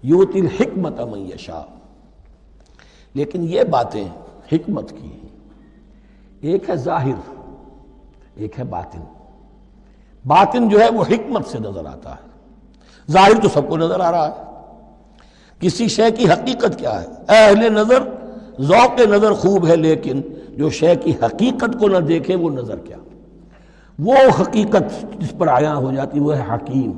یؤتی الحکمت من یشاء. لیکن یہ باتیں حکمت کی ہیں، ایک ہے ظاہر ایک ہے باطن. باطن جو ہے وہ حکمت سے نظر آتا ہے، ظاہر تو سب کو نظر آ رہا ہے. کسی شے کی حقیقت کیا ہے؟ اہل نظر ذوق نظر خوب ہے، لیکن جو شے کی حقیقت کو نہ دیکھے وہ نظر کیا؟ وہ حقیقت جس پر عیاں ہو جاتی وہ ہے حکیم.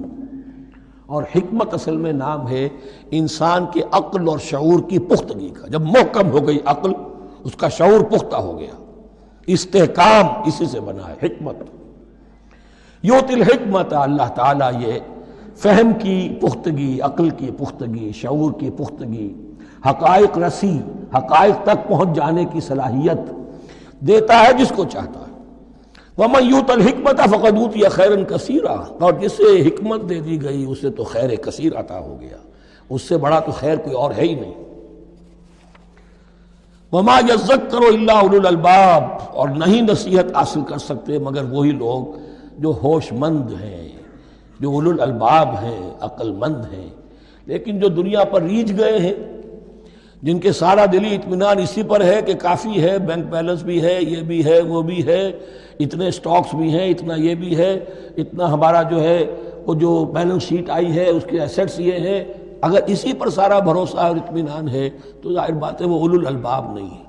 اور حکمت اصل میں نام ہے انسان کے عقل اور شعور کی پختگی کا. جب محکم ہو گئی عقل، اس کا شعور پختہ ہو گیا. استحکام اسی سے بنا ہے حکمت. یؤتی الحکمت، اللہ تعالیٰ یہ فہم کی پختگی، عقل کی پختگی، شعور کی پختگی، حقائق رسی، حقائق تک پہنچ جانے کی صلاحیت دیتا ہے جس کو چاہتا ہے. وَمَن يُؤْتَ الْحِكْمَةَ فَقَدْ أُوتِيَ خَيْرًا كَثِيرًا، اور جسے حکمت دے دی گئی اسے تو خیر کثیر عطا ہو گیا، اس سے بڑا تو خیر کوئی اور ہے ہی نہیں. وَمَا يَذَّكَّرُ إِلَّا أُولُو الْأَلْبَابِ، اور نہیں نصیحت حاصل کر سکتے مگر وہی لوگ جو ہوش مند ہیں، جو اولو الالباب ہیں، عقل مند ہیں. لیکن جو دنیا پر ریجھ گئے ہیں، جن کے سارا دلی اطمینان اسی پر ہے کہ کافی ہے، بینک بیلنس بھی ہے، یہ بھی ہے، وہ بھی ہے، اتنے سٹاکس بھی ہیں، اتنا یہ بھی ہے، اتنا ہمارا جو ہے وہ جو بیلنس شیٹ آئی ہے اس کے ایسٹس یہ ہیں، اگر اسی پر سارا بھروسہ اور اطمینان ہے تو ظاہر بات ہے وہ اولو الالباب نہیں ہے.